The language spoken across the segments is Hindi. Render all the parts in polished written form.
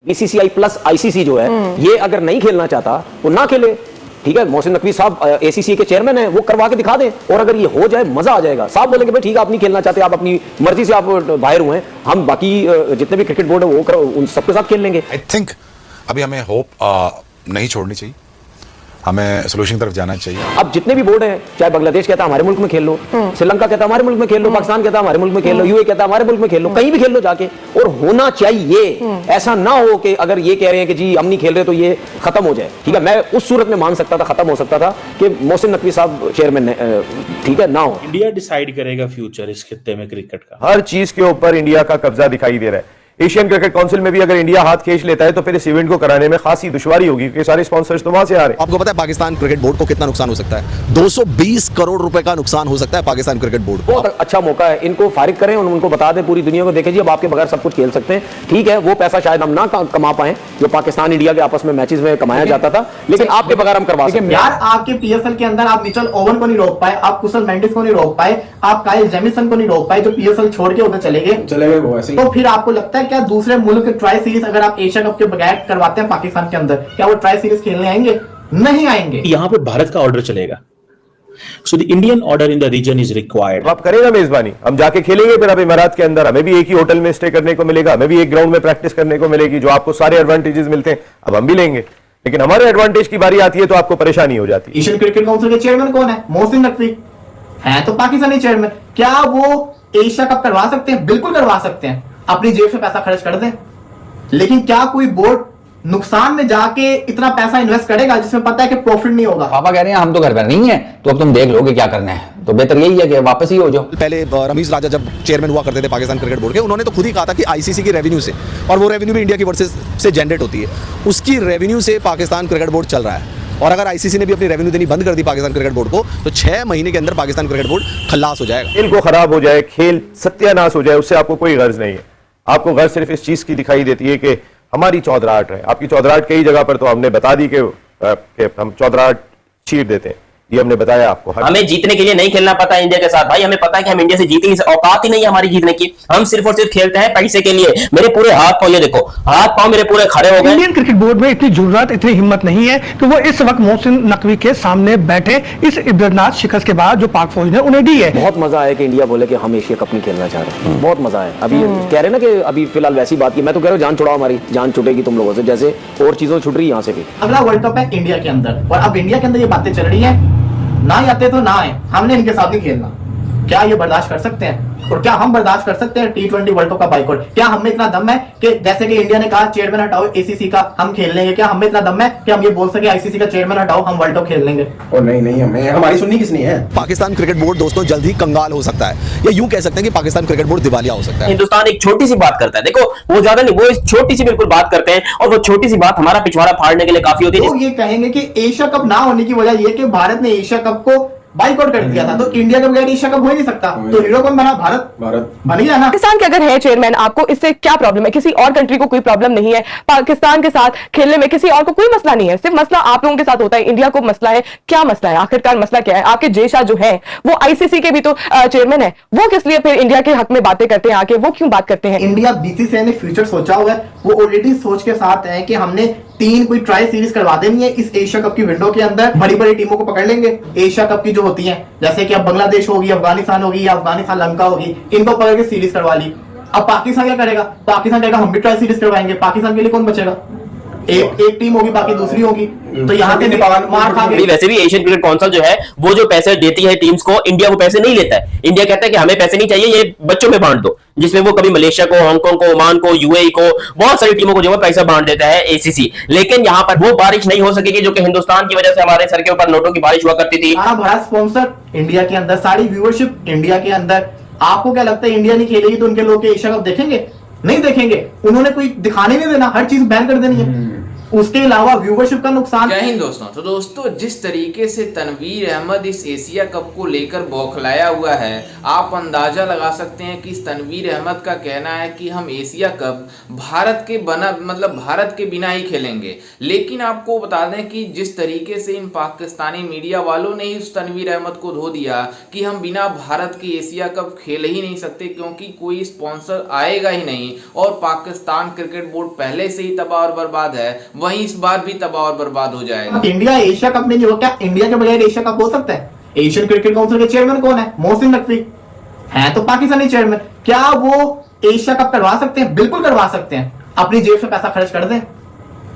बीसीसीआई प्लस आईसीसी जो है ये अगर नहीं खेलना चाहता वो ना खेले, ठीक है। मोहसिन नकवी साहब एसीसी के चेयरमैन हैं, वो करवा के दिखा दें, और अगर ये हो जाए मजा आ जाएगा। साहब बोलेंगे भाई ठीक है आप नहीं खेलना चाहते, आप अपनी मर्जी से आप बाहर हुए हैं, हम बाकी जितने भी क्रिकेट बोर्ड है वो उन सबके साथ खेल लेंगे। आई थिंक अभी हमें होप नहीं छोड़नी चाहिए, हमें सोल्यूशन की तरफ जाना चाहिए। अब जितने भी बोर्ड हैं, चाहे बांग्लादेश कहता है हमारे मुल्क में खेल लो, श्रीलंका कहता है हमारे मुल्क में खेल लो, पाकिस्तान कहता है हमारे मुल्क में खेल लो, यूए कहता है हमारे मुल्क में खेल लो, कहीं भी खेल लो जाके, और होना चाहिए। ऐसा ना हो कि अगर ये कह रहे हैं कि जी हम नहीं खेल रहे तो ये खत्म हो जाए, ठीक है। मैं उस सूरत में मान सकता था, खत्म हो सकता था कि मोहसिन नकवी साहब चेयरमैन, ठीक है, ना हो। इंडिया डिसाइड करेगा फ्यूचर इस खित्ते में क्रिकेट का। हर चीज के ऊपर इंडिया का कब्जा दिखाई दे रहा है। एशियन क्रिकेट काउंसिल में भी अगर इंडिया हाथ खींच लेता है तो फिर इस इवेंट को कराने में खासी दुश्वारी होगी, क्योंकि सारे स्पॉन्सर्स तो वहां से आ रहे हैं। आपको पता है पाकिस्तान क्रिकेट बोर्ड को कितना नुकसान हो सकता है? 220 करोड़ रुपए का नुकसान हो सकता है पाकिस्तान क्रिकेट बोर्ड को। बहुत अच्छा मौका है, इनको फारिग करें और उनको बता दें पूरी दुनिया को, देखें जी अब आपके बगैर सब कुछ खेल सकते हैं, ठीक है। वो पैसा शायद हम ना कमा पाए जो पाकिस्तान इंडिया के आपस में मैचेस में कमाया जाता था, लेकिन आपके बगैर हम करवा सकते हैं। यार आपके पीएसएल के अंदर आप मिचेल ओवन को नहीं रोक पाए, आप कुशल मेंडिस को नहीं रोक पाए, आप काइल जेमिसन को नहीं रोक पाए जो पीएसएल छोड़ के उधर चले गए वो ऐसे। तो फिर आपको लगता है क्या दूसरे मुल्क ट्राई सीरीज अगर आप एशिया कप के बगैर करवाते हैं पाकिस्तान के अंदर, क्या वो ट्राई सीरीज खेलने आएंगे? नहीं आएंगे। यहाँ पे भारत का ऑर्डर चलेगा, so the Indian order in the region is required. आप करें ना मेजबानी, हम जाके खेलेंगे फिर अब इमारात के अंदर, हमें भी एक ही होटल में स्टे करने को मिलेगा, हमें भी एक ग्राउंड में प्रैक्टिस करने को मिलेगी, जो आपको सारे एडवांटेजेस मिलते हैं अब हम भी लेंगे। लेकिन हमारे एडवांटेज की बारी आती है तो आपको परेशानी हो जाती है। एशियन क्रिकेट काउंसिल के चेयरमैन कौन है? मोहसिन नकवी है, तो पाकिस्तानी चेयरमैन। क्या वो एशिया कप करवा सकते हैं? बिल्कुल करवा सकते हैं, अपनी जेब से पैसा खर्च कर दें। लेकिन क्या कोई बोर्ड नुकसान में जाके इतना पैसा इन्वेस्ट करेगा जिसमें पता है कि प्रॉफिट नहीं होगा? पापा कह रहे हैं हम तो घर पर नहीं है, तो अब तुम देख लोगे क्या करना है, तो बेहतर यही है कि वापस ही हो जाओ। पहले रमीज राजा जब चेयरमैन हुआ करते थे पाकिस्तान क्रिकेट बोर्ड के, उन्होंने तो खुद ही कहा था कि आईसीसी की रेवेन्यू से, और वो रेवेन्यू भी इंडिया की वर्सेस से जनरेट होती है, उसकी रेवेन्यू से पाकिस्तान क्रिकेट बोर्ड चल रहा है। और अगर आईसीसी ने भी अपनी रेवेन्यू देनी बंद कर दी पाकिस्तान क्रिकेट बोर्ड को, तो 6 महीने के अंदर पाकिस्तान क्रिकेट बोर्ड खल्लास हो जाएगा। खेल को खराब हो जाए, खेल सत्यानाश हो जाए, उससे आपको कोई गर्ज नहीं है। आपको गर्ज सिर्फ इस चीज की दिखाई देती है कि हमारी चौधराहट है। आपकी चौधराहट कई जगह पर तो हमने बता दी कि हम चौधराहट छीट देते हैं, ये हमने बताया आपको। हमें जीतने के लिए नहीं खेलना पता है इंडिया के साथ भाई, हमें पता है कि हम इंडिया से जीत नहीं, औकात ही नहीं है हमारी जीतने की। हम सिर्फ और सिर्फ खेलते हैं पैसे के लिए। मेरे पूरे हाथ पांव, ये देखो हाथ पांव मेरे पूरे खड़े हो गए। इंडियन क्रिकेट बोर्ड में इतनी जुर्रत, इतनी हिम्मत नहीं है कि वो इस वक्त मोहसिन नकवी के सामने बैठे इस इब्रतनाक शिकस्त के बाद जो पाक फौज ने उन्हें दी है। बहुत मजा आया कि इंडिया बोले कि हम एशिया कप नहीं खेलना चाह रहे, बहुत मजा आया। अभी कह रहे ना कि अभी फिलहाल वैसी बात की, मैं तो कह रहा हूँ जान छुड़ाओ, हमारी जान छुटेगी तुम लोगों से, जैसे और चीजों छुट रही है यहाँ से भी। अगला वर्ल्ड कप है इंडिया के अंदर, और अब इंडिया के अंदर ये बातें चल रही है ना आते तो ना आए, हमने इनके साथ नहीं खेलना। क्या ये बर्दाश्त कर सकते हैं? और क्या हम बर्दाश्त कर सकते हैं T20 वर्ल्ड कप का बाइकआउट? क्या हमें इतना दम है कि जैसे कि इंडिया ने कहा चेयरमैन हटाओ एसीसी का, हम खेल लेंगे? क्या हमें इतना दम है कि हम ये बोल सके आईसीसी का चेयरमैन हटाओ, हम वर्ल्ड कप खेल लेंगे? और नहीं, हमें हमारी सुननी किसनी है? पाकिस्तान क्रिकेट बोर्ड दोस्तों जल्द ही कंगाल हो सकता है, या यूं कह सकते हैं कि पाकिस्तान क्रिकेट बोर्ड दिवालिया हो सकता है। हिंदुस्तान एक छोटी सी बात करता है, देखो वो ज्यादा नहीं, वो छोटी सी बिल्कुल बात करते हैं, और वो छोटी सी बात हमारा पिछवाड़ा फाड़ने के लिए काफी होती है। तो ये कहेंगे कि एशिया कप ना होने की वजह यह कि भारत ने एशिया कप को बाइकआउट कर दिया था, तो इंडिया के बगैर एशिया कप हो ही नहीं सकता। तो हीरो कौन बना? भारत बन गया ना। पाकिस्तान के अगर है चेयरमैन, आपको इससे क्या प्रॉब्लम है? किसी और कंट्री को कोई प्रॉब्लम नहीं है पाकिस्तान के साथ खेलने में, किसी और को कोई मसला नहीं है, सिर्फ मसला आप लोगों के साथ होता है। इंडिया को मसला है, क्या मसला है आखिरकार? मसला क्या है? आपके जेशा जो है वो आईसीसी के भी तो चेयरमैन है, वो किस लिए फिर इंडिया के हक में बातें करते हैं आके? वो क्यों बात करते हैं? इंडिया बीसीसीआई ने फ्यूचर सोचा हुआ है, वो ऑलरेडी सोच के साथ है कि हमने 3 कोई ट्राई सीरीज करवा देनी है इस एशिया कप की विंडो के अंदर। बड़ी बड़ी टीमों को पकड़ लेंगे एशिया कप की जो होती हैं, जैसे कि अब बांग्लादेश होगी, अफगानिस्तान होगी, या अफगानिस्तान लंका होगी, इनको पकड़ के सीरीज करवा ली। अब पाकिस्तान क्या करेगा? पाकिस्तान कहेगा हम भी ट्राई सीरीज करवाएंगे। पाकिस्तान के लिए कौन बचेगा? एक टीम होगी, बाकी दूसरी होगी, तो यहाँ से मार खा गई। वैसे भी एशियन क्रिकेट काउंसिल जो है वो जो पैसे देती है टीम्स को, इंडिया को पैसे नहीं लेता है। इंडिया कहता है कि हमें पैसे नहीं चाहिए, ये बच्चों में बांट दो, जिसमें वो कभी मलेशिया को, हांगकांग को, ओमान को, यूएई को, बहुत सारी टीमों को जो है पैसा बांट देता है एसीसी। लेकिन यहाँ पर वो बारिश नहीं हो सकेगी जो कि हिंदुस्तान की वजह से हमारे सर के ऊपर नोटों की बारिश हुआ करती थी। भारत स्पॉन्सर इंडिया के अंदर, सारी व्यूअरशिप इंडिया के अंदर। आपको क्या लगता है इंडिया नहीं खेलेगी तो उनके लोग एशिया कप देखेंगे? नहीं देखेंगे। उन्होंने कोई दिखाने नहीं देना, हर चीज बैन कर देनी है। उसके अलावा व्यूवरशिप का नुकसान। जय हिंद दोस्तों। तो दोस्तों, जिस तरीके से तनवीर अहमद इस एशिया कप को लेकर बौखलाया हुआ है, आप अंदाजा लगा सकते हैं कि इस तनवीर अहमद का कहना है कि हम एशिया कप भारत के बिना ही खेलेंगे। लेकिन आपको बता दें कि जिस तरीके से इन पाकिस्तानी मीडिया वालों ने ही उस तनवीर अहमद को धो दिया कि हम बिना भारत के एशिया कप खेल ही नहीं सकते, क्योंकि कोई स्पॉन्सर आएगा ही नहीं, और पाकिस्तान क्रिकेट बोर्ड पहले से ही तबाह और बर्बाद है, वहीं इस बार भी तबाह और बर्बाद हो जाएगा। इंडिया एशिया कप में नहीं हो, क्या इंडिया के बगैर एशिया कप हो सकता है? एशियन क्रिकेट काउंसिल के चेयरमैन कौन है? मोहसिन नकवी है, तो पाकिस्तानी चेयरमैन। क्या वो एशिया कप करवा सकते हैं? बिल्कुल करवा सकते हैं, अपनी जेब से पैसा खर्च कर दें।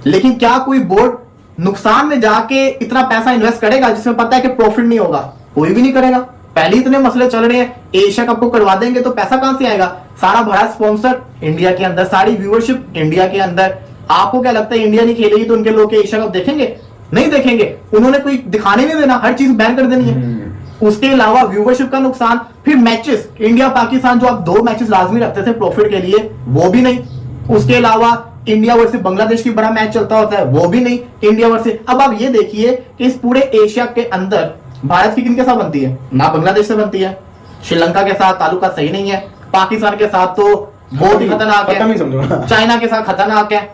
लेकिन क्या कोई बोर्ड नुकसान में जाके इतना पैसा इन्वेस्ट करेगा जिसमें पता है कि प्रॉफिट नहीं होगा? कोई भी नहीं करेगा। पहले इतने मसले चल रहे हैं, एशिया कप को करवा देंगे तो पैसा कहां से आएगा? सारा बड़ा स्पॉन्सर इंडिया के अंदर, सारी व्यूअरशिप इंडिया के अंदर। आपको क्या लगता है इंडिया नहीं खेलेगी तो उनके लोग एशिया कप देखेंगे? नहीं देखेंगे। उन्होंने कोई दिखाने नहीं देना, हर चीज बैन कर देनी है। उसके अलावा व्यूवरशिप का नुकसान, फिर मैचेस इंडिया पाकिस्तान जो आप 2 मैचेस लाजमी रखते थे प्रॉफिट के लिए, वो भी नहीं। उसके अलावा इंडिया वर्सेस बांग्लादेश की बड़ा मैच चलता होता है, वो भी नहीं। इंडिया वर्सेस, अब आप ये देखिए कि इस पूरे एशिया के अंदर भारत की किनके साथ बनती है? ना बांग्लादेश से बनती है, श्रीलंका के साथ ताल्लुकात सही नहीं है, पाकिस्तान के साथ तो बहुत ही खतरनाक है, चाइना के साथ खतरनाक है।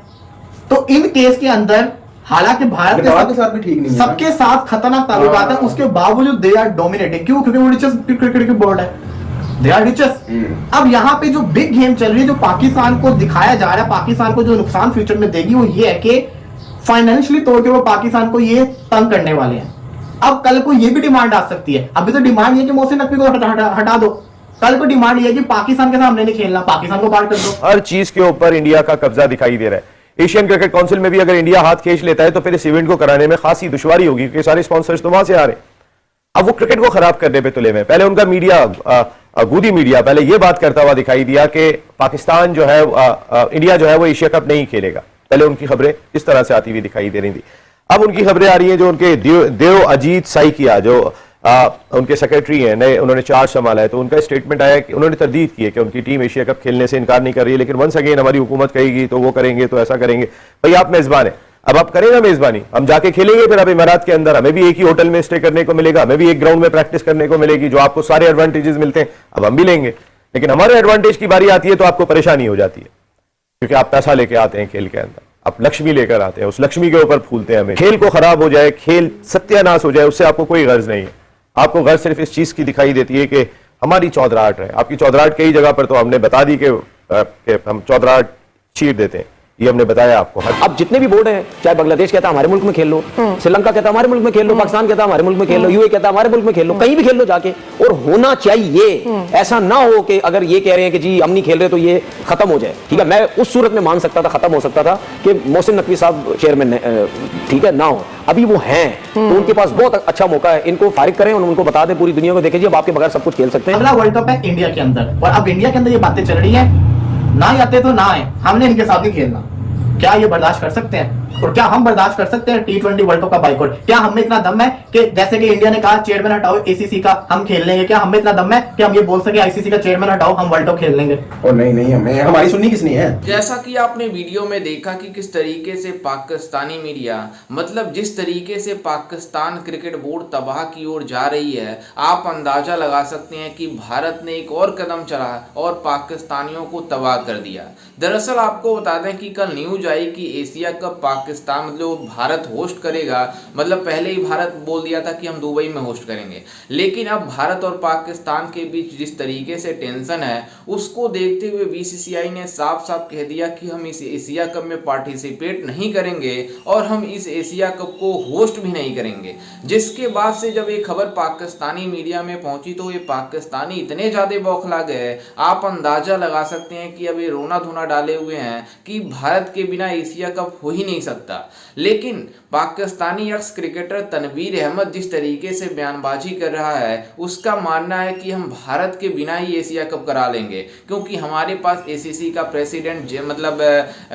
तो इन केस के अंदर हालांकि भारत के साथ भी ठीक नहीं है, सबके साथ खतरनाक ताल्लुकात है, उसके बावजूद दे आर डोमिनेटिंग। क्यों? क्योंकि वो रिचेस्ट क्रिकेट बोर्ड है, दे आर रिचेस्ट। अब यहाँ पे जो बिग गेम चल रही है, जो पाकिस्तान को दिखाया जा रहा है, पाकिस्तान को जो नुकसान फ्यूचर में देगी, वो ये है कि फाइनेंशियली तौर पे वो पाकिस्तान को ये तंग करने वाले हैं। अब कल को ये भी डिमांड आ सकती है। अभी तो डिमांड ये कि मोहसिन नकवी को हटा दो, कल को डिमांड ये कि पाकिस्तान के सामने नहीं खेलना, पाकिस्तान को बाहर कर दो। हर चीज के ऊपर इंडिया का कब्जा दिखाई दे रहा है। एशियन क्रिकेट काउंसिल में भी अगर इंडिया हाथ खींच लेता है तो फिर इस इवेंट को कराने में खासी दुश्वारी होगी, क्योंकि सारे स्पॉन्सर्स तो वहां से आ रहे हैं। अब वो क्रिकेट को खराब करने पे तुले में। पहले उनका मीडिया, गोदी मीडिया पहले ये बात करता हुआ दिखाई दिया कि पाकिस्तान जो है, इंडिया जो है वो एशिया कप नहीं खेलेगा। पहले उनकी खबरें इस तरह से आती हुई दिखाई दे रही थी। अब उनकी खबरें आ रही हैं जो उनके देव अजीत साइकिया जो उनके सेक्रेटरी हैं, नए उन्होंने चार्ज संभाला है, तो उनका स्टेटमेंट आया कि उन्होंने तरदीद की है कि उनकी टीम एशिया कप खेलने से इनकार नहीं कर रही है, लेकिन वंस अगेन हमारी हुकूमत कहेगी तो वो करेंगे, तो ऐसा करेंगे। भाई आप मेजबान हैं, अब आप करें ना मेजबानी, हम जाके खेलेंगे फिर अब इमारात के अंदर, हमें भी एक ही होटल में स्टे करने को मिलेगा, हमें भी एक ग्राउंड में प्रैक्टिस करने को मिलेगी, जो आपको सारे एडवांटेजेस मिलते हैं अब हम भी लेंगे। लेकिन हमारे एडवांटेज की बारी आती है तो आपको परेशानी हो जाती है, क्योंकि आप पैसा लेके आते हैं खेल के अंदर, आप लक्ष्मी लेकर आते हैं, उस लक्ष्मी के ऊपर फूलते हैं हमें। खेल को खराब हो जाए, खेल सत्यानाश हो जाए, उससे आपको कोई गर्ज नहीं है। आपको गर्ज सिर्फ इस चीज की दिखाई देती है कि हमारी चौधराहट है। आपकी चौधराहट कई जगह पर तो हमने बता दी कि हम चौधराहट चीर देते हैं, ये हमने बताया आपको। अब जितने भी बोर्ड हैं, चाहे बांग्लादेश कहता है हमारे मुल्क में खेल लो, श्रीलंका कहता है हमारे मुल्क में खेल लो, पाकिस्तान कहता है हमारे मुल्क में खेल लो, यूएई कहता है हमारे मुल्क में खेल लो, कहीं भी खेल लो जाके। और होना चाहिए, ऐसा ना हो कि अगर ये कह रहे हैं कि जी हम नहीं खेल रहे तो ये खत्म हो जाए। ठीक है, मैं उस सूरत में मान सकता था, खत्म हो सकता था कि मोहसिन नकवी साहब चेयरमैन, ठीक है, ना हो। अभी वो हैं तो उनके पास बहुत अच्छा मौका है, इनको फारिग करें और उनको बता दें पूरी दुनिया को, देखिए जी अब आपके बगैर सब कुछ खेल सकते हैं। अगला वर्ल्ड कप है इंडिया के अंदर, और अब इंडिया के अंदर ये बातें चल रही है, ना आते तो ना आए, हमने इनके साथ ही खेलना। क्या ये बर्दाश्त कर सकते हैं? और क्या हम बर्दाश्त कर सकते हैं T20 वर्ल्ड कप का बाइकआउट? क्या हमें इतना दम है कि जैसे कि इंडिया ने कहा चेयरमैन हटाओ ACC का, हम खेल लेंगे? क्या हमें इतना दम है कि हम ये बोल सके ICC का चेयरमैन हटाओ, हम वर्ल्ड कप खेल लेंगे? और नहीं हमें, हमारी सुननी किसनी है? जैसा कि आपने वीडियो में देखा कि किस तरीके से पाकिस्तानी मीडिया, मतलब जिस तरीके से पाकिस्तान क्रिकेट बोर्ड तबाह की ओर जा रही है, आप अंदाजा लगा सकते हैं कि भारत ने एक और कदम चला और पाकिस्तानियों को तबाह कर दिया। दरअसल आपको बता दें कि कल न्यूज आई कि एशिया कप पाकिस्तान, मतलब भारत होस्ट करेगा। मतलब पहले ही भारत बोल दिया था कि हम दुबई में होस्ट करेंगे, लेकिन अब भारत और पाकिस्तान के बीच जिस तरीके से टेंशन है, उसको देखते हुए BCCI ने साफ साफ कह दिया कि हम इस एशिया कप में पार्टिसिपेट नहीं करेंगे और हम इस एशिया कप को होस्ट भी नहीं करेंगे। जिसके बाद से जब ये खबर पाकिस्तानी मीडिया में पहुंची तो ये पाकिस्तानी इतने ज़्यादा बौखला गए, आप अंदाजा लगा सकते हैं कि अब ये रोना धोना डाले हुए हैं कि भारत के बिना एशिया कप हो ही नहीं सकता। लेकिन पाकिस्तानी एक्स क्रिकेटर तनवीर अहमद जिस तरीके से बयानबाजी कर रहा है, उसका मानना है कि हम भारत के बिना ही एशिया कप करा लेंगे, क्योंकि हमारे पास ACC का प्रेसिडेंट मतलब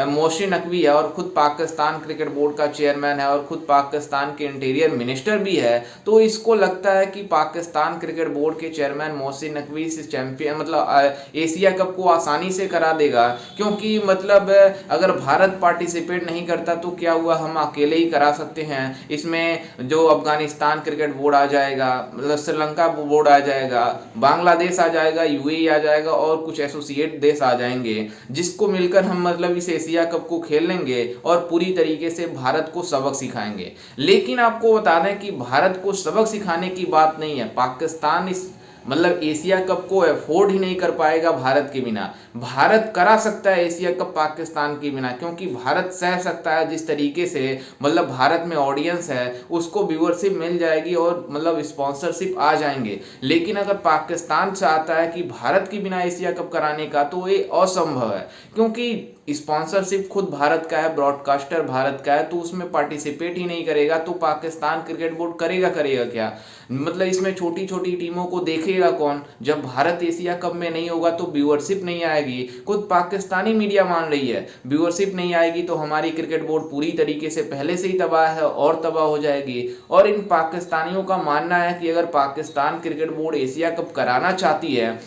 मोहसिन नकवी है और खुद पाकिस्तान क्रिकेट बोर्ड का चेयरमैन है और खुद पाकिस्तान के इंटीरियर मिनिस्टर भी है। तो इसको लगता है कि पाकिस्तान क्रिकेट बोर्ड के चेयरमैन मोहसिन नकवी से चैंपियन मतलब एशिया कप को आसानी से करा देगा, क्योंकि मतलब अगर भारत भारत पार्टिसिपेट नहीं करता तो क्या हुआ, हम अकेले ही करा सकते हैं। इसमें जो अफगानिस्तान क्रिकेट बोर्ड आ जाएगा, मतलब श्रीलंका बोर्ड आ जाएगा, बांग्लादेश आ जाएगा, यूएई आ जाएगा और कुछ एसोसिएट देश आ जाएंगे, जिसको मिलकर हम मतलब इस एशिया कप को खेल लेंगे और पूरी तरीके से भारत को सबक सिखाएंगे। लेकिन आपको बता दें कि भारत को सबक सिखाने की बात नहीं है, पाकिस्तान इस मतलब एशिया कप को अफोर्ड ही नहीं कर पाएगा भारत के बिना। भारत करा सकता है एशिया कप पाकिस्तान के बिना, क्योंकि भारत सह सकता है जिस तरीके से मतलब भारत में ऑडियंस है उसको व्यूअरशिप मिल जाएगी और मतलब स्पॉन्सरशिप आ जाएंगे। लेकिन अगर पाकिस्तान चाहता है कि भारत के बिना एशिया कप कराने का तो ये असंभव है, क्योंकि स्पॉन्सरशिप खुद भारत का है, ब्रॉडकास्टर भारत का है, तो उसमें पार्टिसिपेट ही नहीं करेगा तो पाकिस्तान क्रिकेट बोर्ड करेगा क्या? मतलब इसमें छोटी छोटी टीमों को देखेगा कौन? जब भारत एशिया कप में नहीं होगा तो व्यूअरशिप नहीं आएगी। खुद पाकिस्तानी मीडिया मान रही है व्यूअरशिप नहीं आएगी तो हमारी क्रिकेट बोर्ड पूरी तरीके से पहले से ही तबाह है और तबाह हो जाएगी। और इन पाकिस्तानियों का मानना है कि अगर Pakistan cricket board Asia cup कराना चाहती है,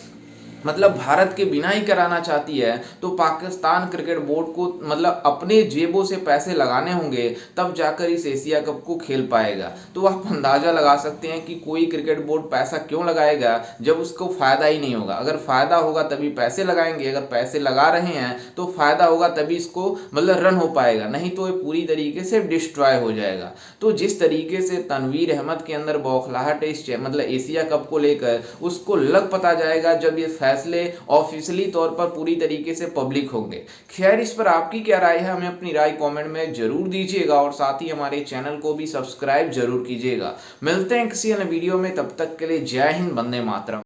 मतलब भारत के बिना ही कराना चाहती है, तो पाकिस्तान क्रिकेट बोर्ड को मतलब अपने जेबों से पैसे लगाने होंगे, तब जाकर इस एशिया कप को खेल पाएगा। तो आप अंदाजा लगा सकते हैं कि कोई क्रिकेट बोर्ड पैसा क्यों लगाएगा जब उसको फायदा ही नहीं होगा। अगर फायदा होगा तभी पैसे लगाएंगे, अगर पैसे लगा रहे हैं तो फायदा होगा तभी इसको मतलब रन हो पाएगा, नहीं तो ये पूरी तरीके से डिस्ट्रॉय हो जाएगा। तो जिस तरीके से तनवीर अहमद के अंदर बौखलाहट है इस मतलब एशिया कप को लेकर, उसको लग पता जाएगा जब ये फैसले ऑफिशियली तौर पर पूरी तरीके से पब्लिक होंगे। खैर, इस पर आपकी क्या राय है हमें अपनी राय कमेंट में जरूर दीजिएगा और साथ ही हमारे चैनल को भी सब्सक्राइब जरूर कीजिएगा। मिलते हैं किसी अन्य वीडियो में, तब तक के लिए जय हिंद, वंदे मातरम।